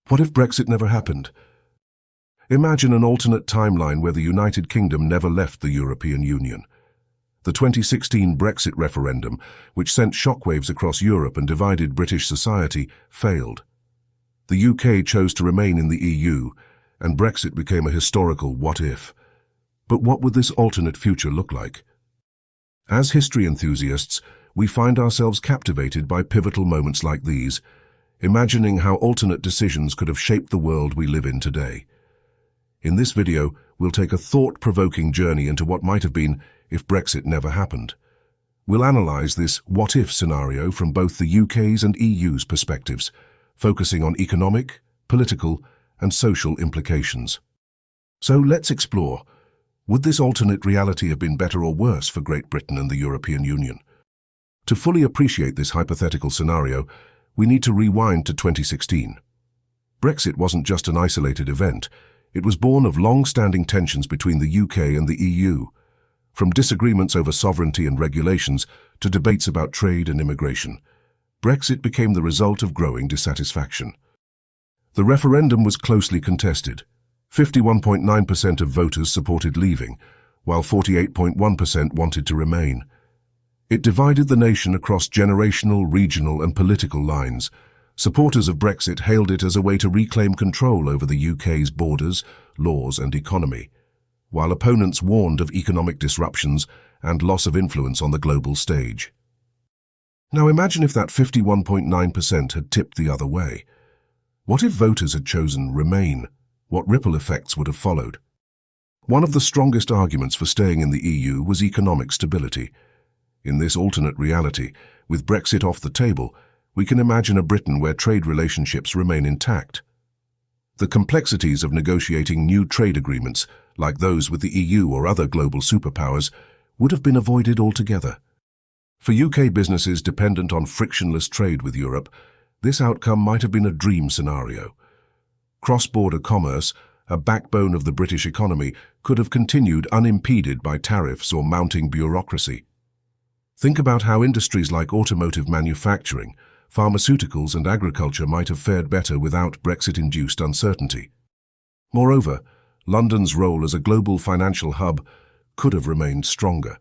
What if Brexit never happened? Imagine an alternate timeline where the United Kingdom never left the European Union. The 2016 Brexit referendum, which sent shockwaves across Europe and divided British society, failed. The UK chose to remain in the EU, and Brexit became a historical what-if. But what would this alternate future look like? As history enthusiasts, we find ourselves captivated by pivotal moments like these, imagining how alternate decisions could have shaped the world we live in today. In this video, we'll take a thought-provoking journey into what might have been if Brexit never happened. We'll analyze this what-if scenario from both the UK's and EU's perspectives, focusing on economic, political, and social implications. So let's explore. Would this alternate reality have been better or worse for Great Britain and the European Union? To fully appreciate this hypothetical scenario, we need to rewind to 2016. Brexit wasn't just an isolated event. It was born of long-standing tensions between the UK and the EU, from disagreements over sovereignty and regulations to debates about trade and immigration. Brexit became the result of growing dissatisfaction. The referendum was closely contested. 51.9% of voters supported leaving, while 48.1% wanted to remain. It divided the nation across generational, regional, and political lines. Supporters of Brexit hailed it as a way to reclaim control over the UK's borders, laws, and economy, while opponents warned of economic disruptions and loss of influence on the global stage. Now imagine if that 51.9% had tipped the other way. What if voters had chosen Remain? What ripple effects would have followed? One of the strongest arguments for staying in the EU was economic stability. In this alternate reality, with Brexit off the table, we can imagine a Britain where trade relationships remain intact. The complexities of negotiating new trade agreements, like those with the EU or other global superpowers, would have been avoided altogether. For UK businesses dependent on frictionless trade with Europe, this outcome might have been a dream scenario. Cross-border commerce, a backbone of the British economy, could have continued unimpeded by tariffs or mounting bureaucracy. Think about how industries like automotive manufacturing, pharmaceuticals, and agriculture might have fared better without Brexit-induced uncertainty. Moreover, London's role as a global financial hub could have remained stronger.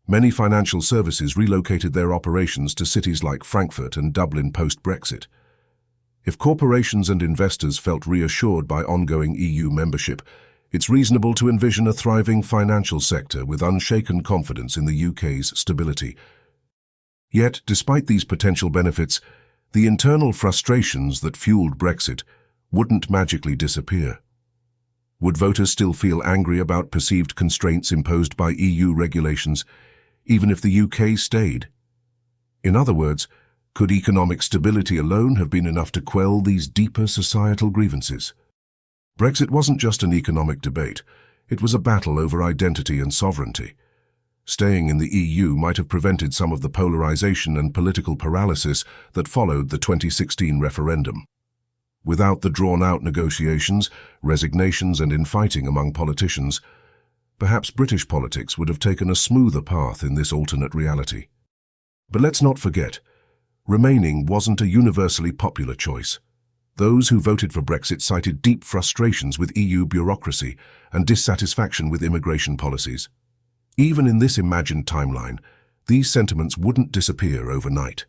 Many financial services relocated their operations to cities like Frankfurt and Dublin post-Brexit. If corporations and investors felt reassured by ongoing EU membership, it's reasonable to envision a thriving financial sector with unshaken confidence in the UK's stability. Yet, despite these potential benefits, the internal frustrations that fueled Brexit wouldn't magically disappear. Would voters still feel angry about perceived constraints imposed by EU regulations, even if the UK stayed? In other words, could economic stability alone have been enough to quell these deeper societal grievances? Brexit wasn't just an economic debate, it was a battle over identity and sovereignty. Staying in the EU might have prevented some of the polarization and political paralysis that followed the 2016 referendum. Without the drawn-out negotiations, resignations, and infighting among politicians, perhaps British politics would have taken a smoother path in this alternate reality. But let's not forget, remaining wasn't a universally popular choice. Those who voted for Brexit cited deep frustrations with EU bureaucracy and dissatisfaction with immigration policies. Even in this imagined timeline, these sentiments wouldn't disappear overnight.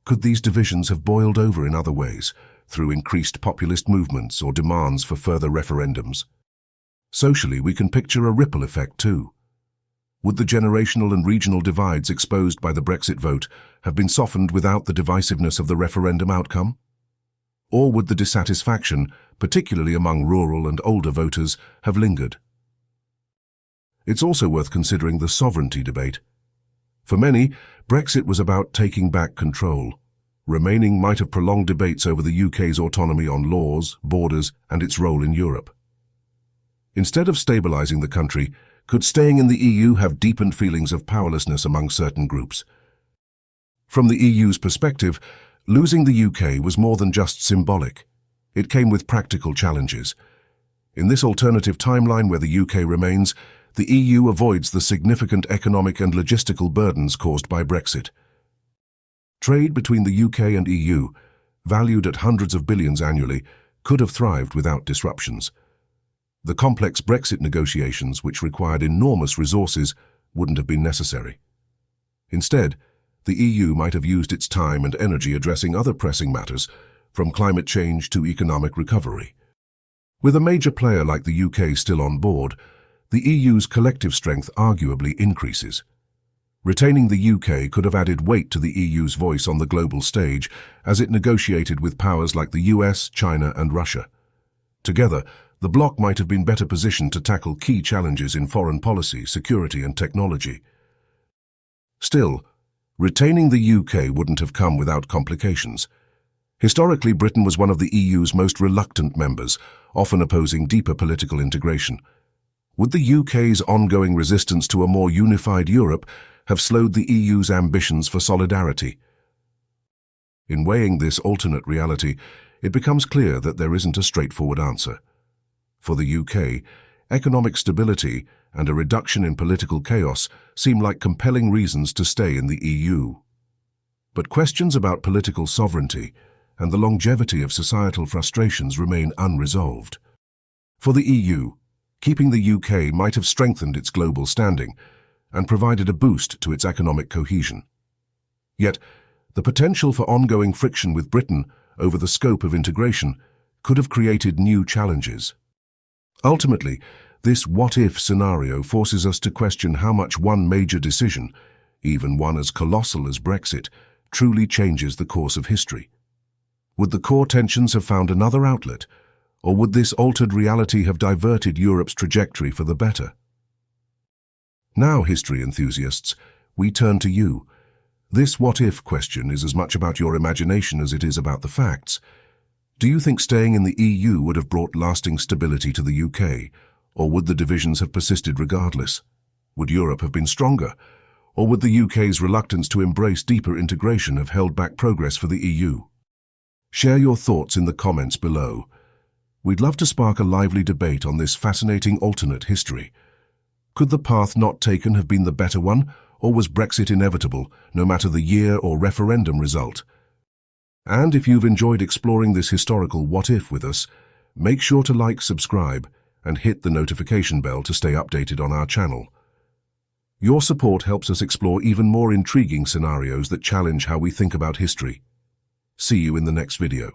Could these divisions have boiled over in other ways, through increased populist movements or demands for further referendums? Socially, we can picture a ripple effect too. Would the generational and regional divides exposed by the Brexit vote have been softened without the divisiveness of the referendum outcome? Or would the dissatisfaction, particularly among rural and older voters, have lingered? It's also worth considering the sovereignty debate. For many, Brexit was about taking back control. Remaining might have prolonged debates over the UK's autonomy on laws, borders, and its role in Europe. Instead of stabilizing the country, could staying in the EU have deepened feelings of powerlessness among certain groups? From the EU's perspective, losing the UK was more than just symbolic. It came with practical challenges. In this alternative timeline where the UK remains, the EU avoids the significant economic and logistical burdens caused by Brexit. Trade between the UK and EU, valued at hundreds of billions annually, could have thrived without disruptions. The complex Brexit negotiations, which required enormous resources, wouldn't have been necessary. Instead, the EU might have used its time and energy addressing other pressing matters, from climate change to economic recovery. With a major player like the UK still on board, the EU's collective strength arguably increases. Retaining the UK could have added weight to the EU's voice on the global stage as it negotiated with powers like the US, China, and Russia. Together, the bloc might have been better positioned to tackle key challenges in foreign policy, security, and technology. Still, retaining the UK wouldn't have come without complications. Historically, Britain was one of the EU's most reluctant members, often opposing deeper political integration. Would the UK's ongoing resistance to a more unified Europe have slowed the EU's ambitions for solidarity? In weighing this alternate reality, it becomes clear that there isn't a straightforward answer. For the UK, economic stability and a reduction in political chaos seem like compelling reasons to stay in the EU. But questions about political sovereignty and the longevity of societal frustrations remain unresolved. For the EU, keeping the UK might have strengthened its global standing and provided a boost to its economic cohesion. Yet, the potential for ongoing friction with Britain over the scope of integration could have created new challenges. Ultimately, this what-if scenario forces us to question how much one major decision, even one as colossal as Brexit, truly changes the course of history. Would the core tensions have found another outlet, or would this altered reality have diverted Europe's trajectory for the better? Now, history enthusiasts, we turn to you. This what-if question is as much about your imagination as it is about the facts. Do you think staying in the EU would have brought lasting stability to the UK, or would the divisions have persisted regardless? Would Europe have been stronger, or would the UK's reluctance to embrace deeper integration have held back progress for the EU? Share your thoughts in the comments below. We'd love to spark a lively debate on this fascinating alternate history. Could the path not taken have been the better one, or was Brexit inevitable, no matter the year or referendum result? And if you've enjoyed exploring this historical what-if with us, make sure to like, subscribe, and hit the notification bell to stay updated on our channel. Your support helps us explore even more intriguing scenarios that challenge how we think about history. See you in the next video.